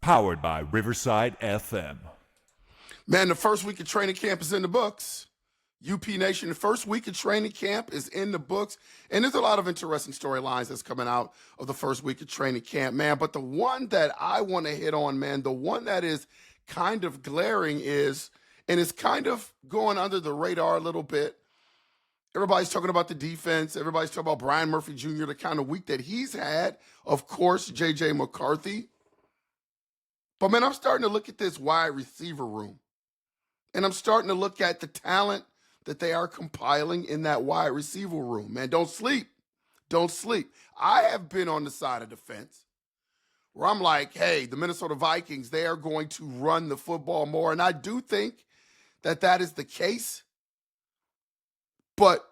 Powered by Riverside FM. Man, the first week of training camp is in the books. UP Nation, the first week of training camp is in the books. And there's a lot of interesting storylines that's coming out of the first week of training camp, man. But the one that I want to hit on, man, the one that is kind of glaring is, and it's kind of going under the radar a little bit. Everybody's talking about the defense. Everybody's talking about Brian Murphy Jr., the kind of week that he's had. Of course, J.J. McCarthy. But, man, I'm starting to look at this wide receiver room. And I'm starting to look at the talent that they are compiling in that wide receiver room. Man, don't sleep. Don't sleep. I have been on the side of the fence where I'm like, hey, the Minnesota Vikings, they are going to run the football more. And I do think that that is the case. But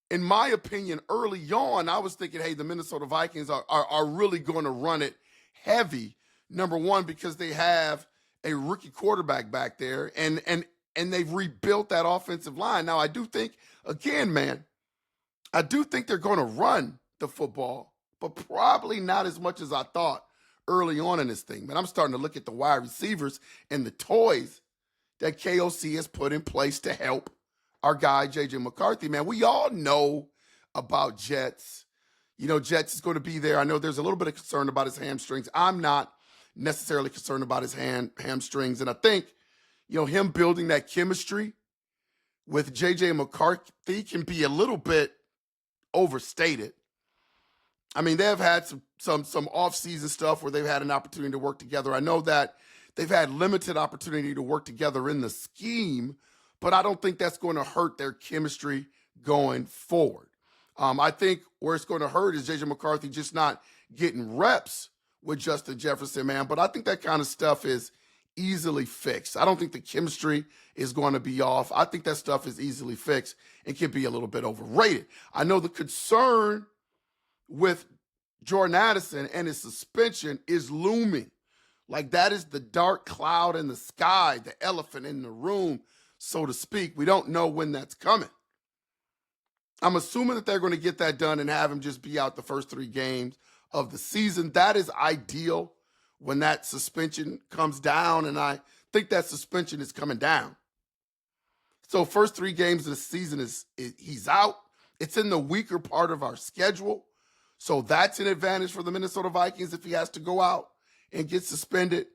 in my opinion, early on, I was thinking, hey, the Minnesota Vikings are really going to run it heavy. Number one, because they have a rookie quarterback back there, and they've rebuilt that offensive line. Now, I do think, again, man, I do think they're going to run the football, but probably not as much as I thought early on in this thing. But I'm starting to look at the wide receivers and the toys that KOC has put in place to help our guy, J.J. McCarthy. Man, we all know about Jets. You know, Jets is going to be there. I know there's a little bit of concern about his hamstrings. I'm not necessarily concerned about his hamstrings. And I think, you know, him building that chemistry with J.J. McCarthy can be a little bit overstated. I mean, they've had some off-season stuff where they've had an opportunity to work together. I know that they've had limited opportunity to work together in the scheme, but I don't think that's going to hurt their chemistry going forward. I think where it's going to hurt is J.J. McCarthy just not getting reps with Justin Jefferson, man. But I think that kind of stuff is easily fixed. I don't think the chemistry is going to be off. I think that stuff is easily fixed and can be a little bit overrated. I know the concern with Jordan Addison and his suspension is looming. Like that is the dark cloud in the sky, the elephant in the room, so to speak. We don't know when that's coming. I'm assuming that they're going to get that done and have him just be out the first 3 games of the season. That is ideal when that suspension comes down, and I think that suspension is coming down. So first 3 games of the season he's out. It's in the weaker part of our schedule. So that's an advantage for the Minnesota Vikings if he has to go out and get suspended.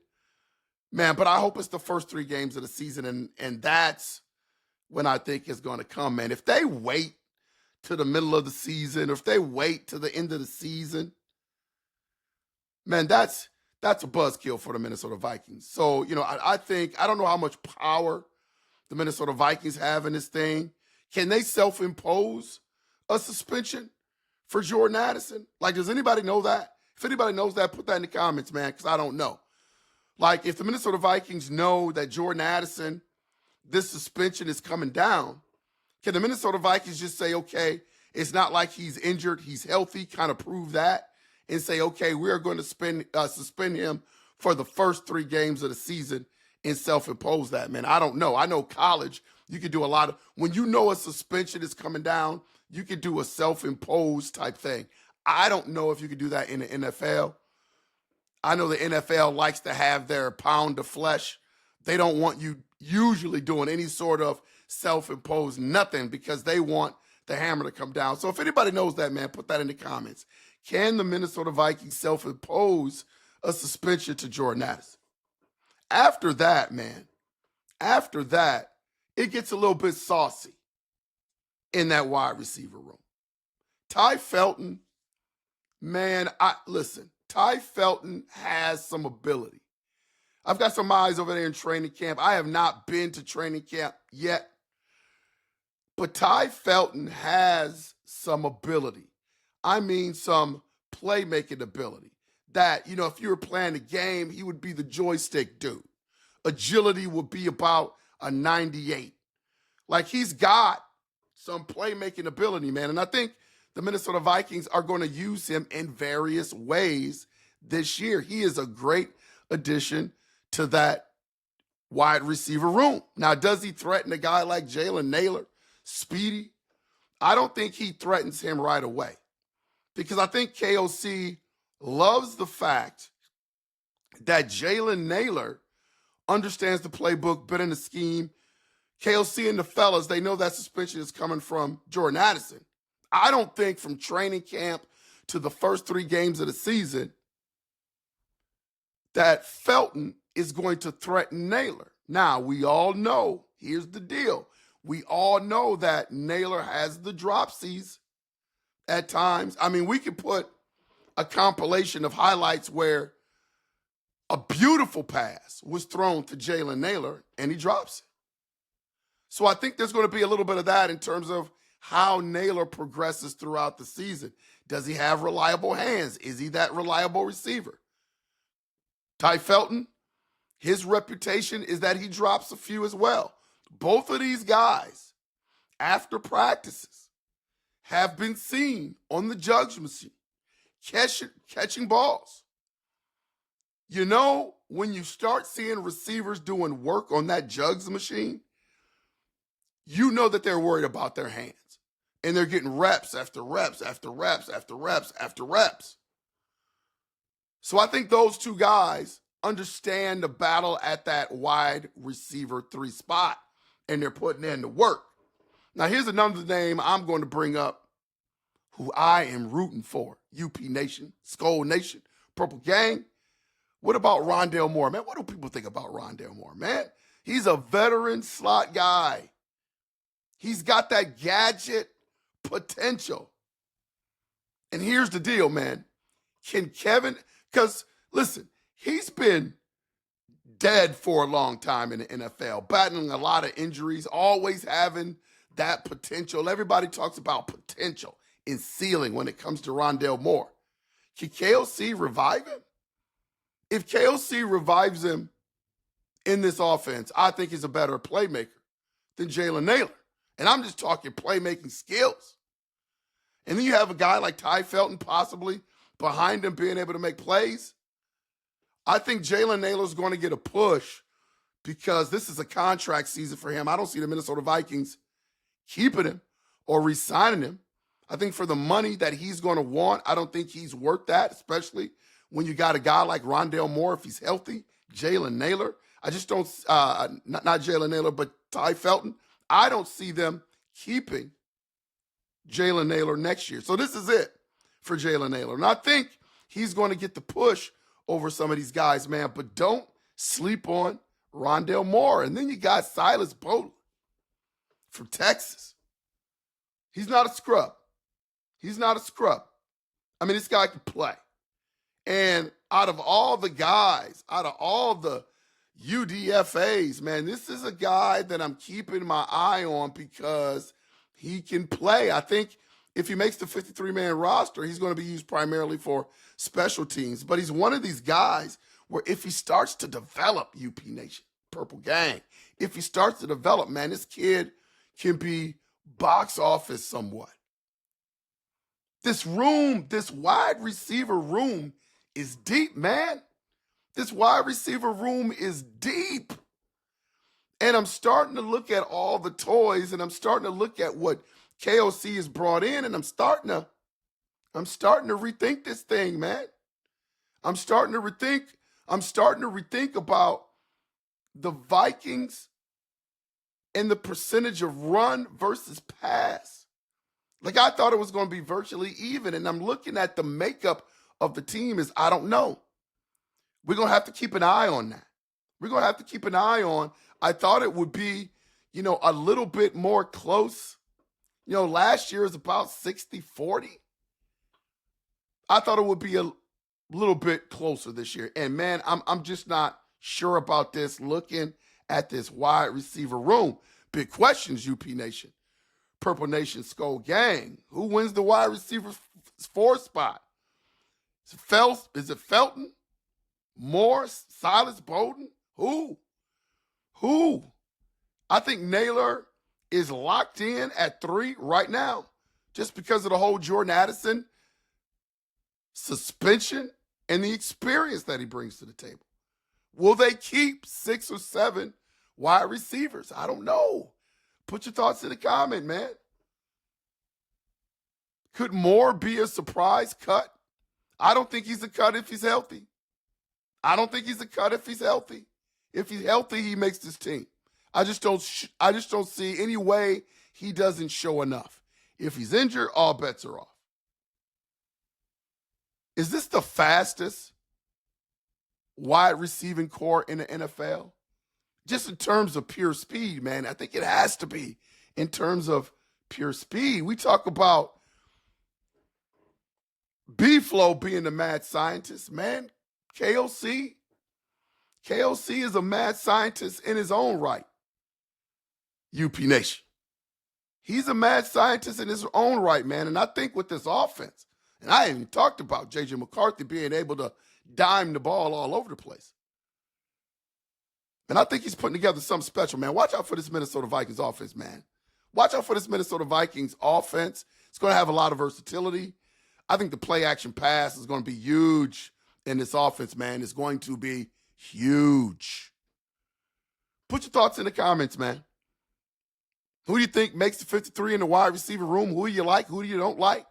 Man, but I hope it's the first 3 games of the season, and that's when I think it's going to come, man. If they wait to the middle of the season, or if they wait to the end of the season, man, that's a buzzkill for the Minnesota Vikings. So, you know, I think, I don't know how much power the Minnesota Vikings have in this thing. Can they self-impose a suspension for Jordan Addison? Like, does anybody know that? If anybody knows that, put that in the comments, man, because I don't know. Like, if the Minnesota Vikings know that Jordan Addison, this suspension is coming down, can the Minnesota Vikings just say, okay, it's not like he's injured, he's healthy, kind of prove that, and say, okay, we're going to suspend him for the first 3 games of the season and self-impose that, man? I don't know. I know college, you could do a lot of, when you know a suspension is coming down, you could do a self-imposed type thing. I don't know if you could do that in the NFL. I know the NFL likes to have their pound of flesh. They don't want you usually doing any sort of self-imposed nothing because they want the hammer to come down. So if anybody knows that, man, put that in the comments. Can the Minnesota Vikings self-impose a suspension to Jordan Addison? After that, man, it gets a little bit saucy in that wide receiver room. Ty Felton, man, Ty Felton has some ability. I've got some eyes over there in training camp. I have not been to training camp yet, but Ty Felton has some ability. I mean, some playmaking ability that, you know, if you were playing a game, he would be the joystick dude. Agility would be about a 98. Like, he's got some playmaking ability, man. And I think the Minnesota Vikings are going to use him in various ways this year. He is a great addition to that wide receiver room. Now, does he threaten a guy like Jalen Nailor, speedy? I don't think he threatens him right away because I think KOC loves the fact that Jalen Naylor understands the playbook, been in the scheme. KLC and the fellas, they know that suspension is coming from Jordan Addison. I don't think from training camp to the first 3 games of the season that Felton is going to threaten Naylor. Now, we all know, here's the deal. We all know that Naylor has the dropsies at times. I mean, we could put a compilation of highlights where a beautiful pass was thrown to Jalen Naylor and he drops it. So I think there's going to be a little bit of that in terms of how Naylor progresses throughout the season. Does he have reliable hands? Is he that reliable receiver? Ty Felton, his reputation is that he drops a few as well. Both of these guys, after practices, have been seen on the jugs machine, catching balls. You know, when you start seeing receivers doing work on that jugs machine, you know that they're worried about their hands. And they're getting reps after reps after reps after reps after reps. So I think those two guys understand the battle at that wide receiver 3 spot, and they're putting in the work. Now, here's another name I'm going to bring up who I am rooting for. UP Nation, Skull Nation, Purple Gang. What about Rondale Moore, man? What do people think about Rondale Moore, man? He's a veteran slot guy. He's got that gadget potential. And here's the deal, man. Can Kevin, because listen, he's been dead for a long time in the NFL, battling a lot of injuries, always having that potential. Everybody talks about potential and ceiling when it comes to Rondale Moore. Can KLC revive him? If KLC revives him in this offense, I think he's a better playmaker than Jalen Naylor. And I'm just talking playmaking skills. And then you have a guy like Ty Felton possibly behind him being able to make plays. I think Jalen Naylor's going to get a push because this is a contract season for him. I don't see the Minnesota Vikings keeping him or re-signing him. I think for the money that he's going to want, I don't think he's worth that, especially when you got a guy like Rondale Moore, if he's healthy, Jalen Naylor. I just don't, not Jalen Naylor, but Ty Felton. I don't see them keeping Jalen Naylor next year. So this is it for Jalen Naylor. And I think he's going to get the push over some of these guys, man. But don't sleep on Rondale Moore. And then you got Silas Bowden from Texas. He's not a scrub. He's not a scrub. I mean, this guy can play. And out of all the guys, out of all the UDFAs, man, this is a guy that I'm keeping my eye on because he can play. I think if he makes the 53-man roster, he's going to be used primarily for special teams. But he's one of these guys where if he starts to develop, UP Nation, Purple Gang, if he starts to develop, man, this kid can be box office somewhat. This room, this wide receiver room is deep, man. This wide receiver room is deep. And I'm starting to look at all the toys and I'm starting to look at what KOC has brought in and I'm starting to rethink this thing, man. I'm starting to rethink about the Vikings and the percentage of run versus pass. Like I thought it was going to be virtually even and I'm looking at the makeup of the team is I don't know. We're going to have to keep an eye on that. We're going to have to keep an eye on. I thought it would be, a little bit more close. Last year was about 60-40. I thought it would be a little bit closer this year. And, man, I'm just not sure about this looking at this wide receiver room. Big questions, UP Nation. Purple Nation Skull Gang. Who wins the wide receiver 4 spot? Is it Felton? Moore? Silas Bowden? Who? I think Naylor is locked in at 3 right now just because of the whole Jordan Addison suspension and the experience that he brings to the table. Will they keep 6 or 7 wide receivers? I don't know. Put your thoughts in the comment, man. Could Moore be a surprise cut? I don't think he's a cut if he's healthy. I don't think he's a cut if he's healthy. If he's healthy, he makes this team. I just don't see any way he doesn't show enough. If he's injured, all bets are off. Is this the fastest wide receiving core in the NFL? Just in terms of pure speed, man, I think it has to be in terms of pure speed. We talk about B-Flow being the mad scientist, man. KOC is a mad scientist in his own right. UP Nation. He's a mad scientist in his own right, man. And I think with this offense, and I ain't even talked about J.J. McCarthy being able to dime the ball all over the place. And I think he's putting together something special, man. Watch out for this Minnesota Vikings offense, man. Watch out for this Minnesota Vikings offense. It's going to have a lot of versatility. I think the play-action pass is going to be huge in this offense, man. It's going to be huge. Put your thoughts in the comments, man. Who do you think makes the 53 in the wide receiver room? Who do you like? Who do you don't like?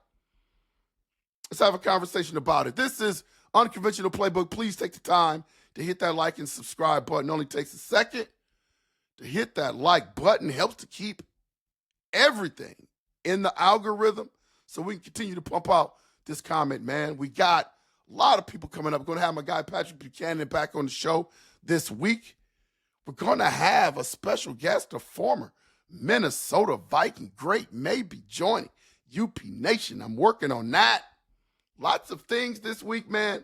Let's have a conversation about it. This is Unconventional Playbook. Please take the time to hit that like and subscribe button. It only takes a second to hit that like button. Helps to keep everything in the algorithm so we can continue to pump out this comment, man. We got a lot of people coming up. We're going to have my guy Patrick Buchanan back on the show this week. We're going to have a special guest, a former Minnesota Viking great, may be joining UP Nation. I'm working on that. Lots of things this week, man.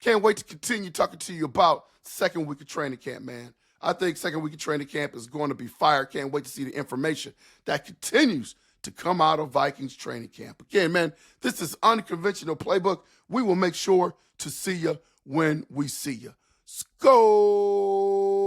Can't wait to continue talking to you about second week of training camp, man. I think second week of training camp is going to be fire. Can't wait to see the information that continues to come out of Vikings training camp. Again, man, this is Unconventional Playbook. We will make sure to see you when we see you. Skol!